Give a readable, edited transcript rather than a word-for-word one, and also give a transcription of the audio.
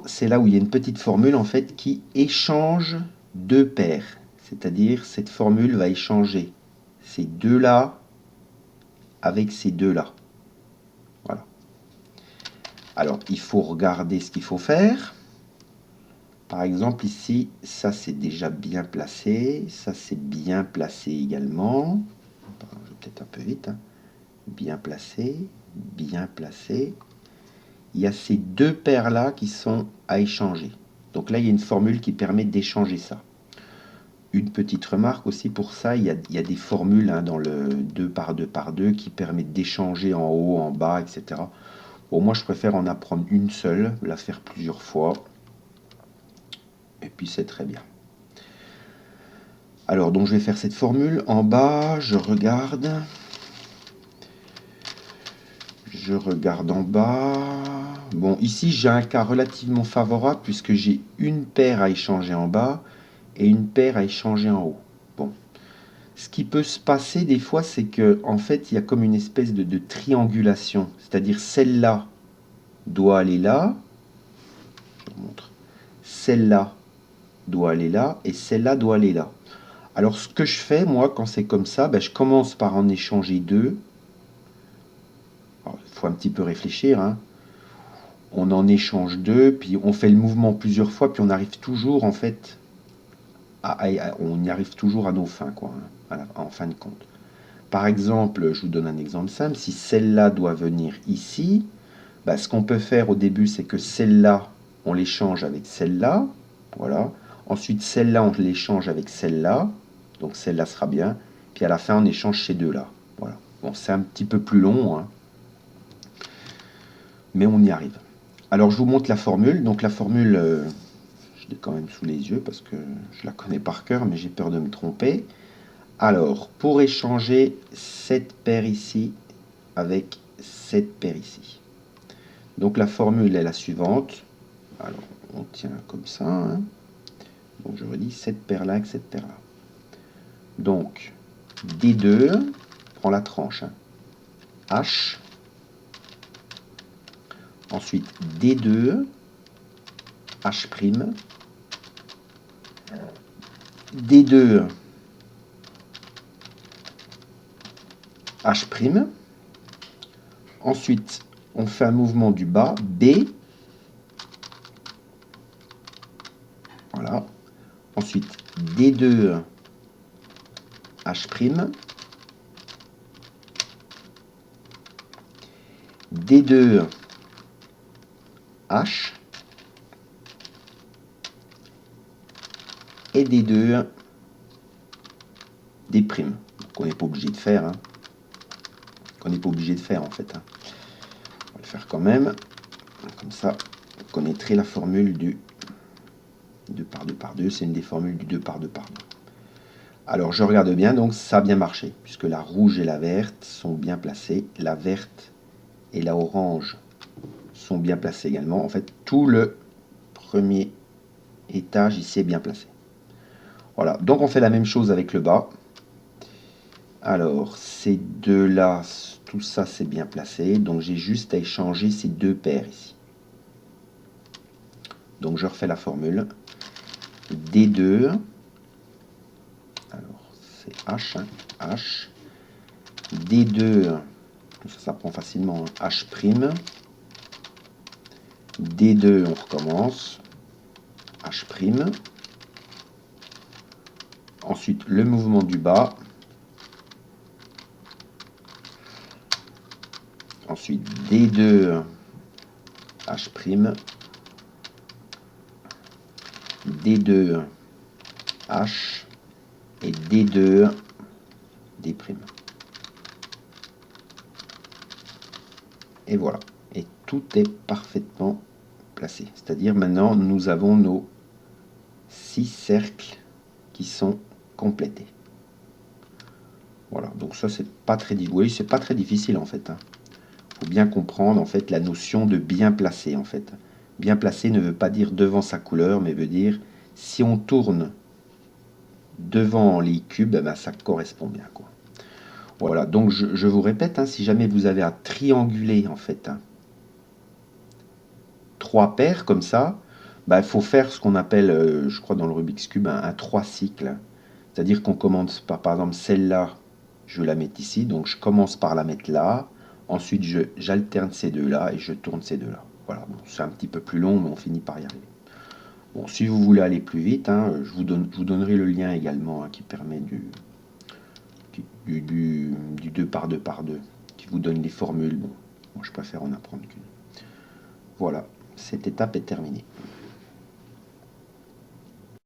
c'est là où il y a une petite formule en fait qui échange deux paires. C'est-à-dire cette formule va échanger ces deux-là avec ces deux-là. Voilà. Alors, il faut regarder ce qu'il faut faire. Par exemple, ici, ça c'est déjà bien placé. Ça c'est bien placé également. Je vais peut-être un peu vite. Hein. Bien placé, bien placé. Il y a ces deux paires-là qui sont à échanger. Donc là, il y a une formule qui permet d'échanger ça. Une petite remarque aussi pour ça, il y a des formules hein, dans le 2 par 2 par 2 qui permettent d'échanger en haut, en bas, etc. Bon, moi, je préfère en apprendre une seule, la faire plusieurs fois. Et puis, c'est très bien. Alors, donc, je vais faire cette formule. En bas, je regarde. Je regarde en bas. Bon, ici, j'ai un cas relativement favorable puisque j'ai une paire à échanger en bas et une paire à échanger en haut. Bon. Ce qui peut se passer des fois, c'est que en fait, il y a comme une espèce de triangulation. C'est-à-dire, celle-là doit aller là. Je vous montre. Celle-là doit aller là et celle-là doit aller là. Alors, ce que je fais, moi, quand c'est comme ça, ben, je commence par en échanger deux. Il faut un petit peu réfléchir, hein. On en échange deux, puis on fait le mouvement plusieurs fois, puis on arrive toujours, en fait, on y arrive toujours à nos fins, quoi, hein, en fin de compte. Par exemple, je vous donne un exemple simple, si celle-là doit venir ici, bah, ce qu'on peut faire au début, c'est que celle-là, on l'échange avec celle-là, voilà. Ensuite, celle-là, on l'échange avec celle-là, donc celle-là sera bien, puis à la fin, on échange ces deux-là, voilà. Bon, c'est un petit peu plus long, hein, mais on y arrive. Alors, je vous montre la formule. Donc, la formule, je l'ai quand même sous les yeux parce que je la connais par cœur, mais j'ai peur de me tromper. Alors, pour échanger cette paire ici avec cette paire ici. Donc, la formule est la suivante. Alors, on tient comme ça. Hein. Donc, je redis cette paire-là avec cette paire-là. Donc, D2, prends la tranche. Hein. H. Ensuite, D2, H'. D2, H'. Ensuite, on fait un mouvement du bas, B. Voilà. Ensuite, D2, H'. D2, H. Et D2, D'. Qu'on n'est pas obligé de faire. Hein. Qu'on n'est pas obligé de faire, en fait. Hein. On va le faire quand même. Comme ça, vous connaîtrez la formule du 2 par 2 par 2. C'est une des formules du 2 par 2 par 2. Alors, je regarde bien. Donc, ça a bien marché. Puisque la rouge et la verte sont bien placées. La verte et la orange sont bien placées également. En fait, tout le premier étage ici est bien placé. Voilà. Donc, on fait la même chose avec le bas. Alors, ces deux-là, tout ça, c'est bien placé. Donc, j'ai juste à échanger ces deux paires ici. Donc, je refais la formule. D2. Alors, c'est H. Hein, H. D2. Ça prend facilement. Hein, H'. D2, on recommence. H'. Ensuite, le mouvement du bas. Ensuite, D2, H'. D2, H. Et D2, D'. Et voilà. Et tout est parfaitement placé. C'est-à-dire maintenant, nous avons nos 6 cercles qui sont complétés. Voilà. Donc ça, c'est pas très difficile. Oui, c'est pas très difficile en fait. Il faut bien comprendre en fait la notion de bien placé en fait. Bien placé ne veut pas dire devant sa couleur, mais veut dire si on tourne devant les cubes, ben, ça correspond bien quoi. Voilà, donc je vous répète, hein, si jamais vous avez à trianguler en fait, hein, 3 paires comme ça, bah, il faut faire ce qu'on appelle, je crois dans le Rubik's Cube, un 3 cycles. C'est-à-dire qu'on commence par exemple, celle-là, je la mets ici, donc je commence par la mettre là, ensuite j'alterne ces deux-là et je tourne ces deux-là. Voilà, bon, c'est un petit peu plus long, mais on finit par y arriver. Bon, si vous voulez aller plus vite, hein, je vous donnerai le lien également, hein, qui permet du 2 par 2 par 2, qui vous donne les formules. Bon, moi je préfère en apprendre qu'une. Voilà, cette étape est terminée.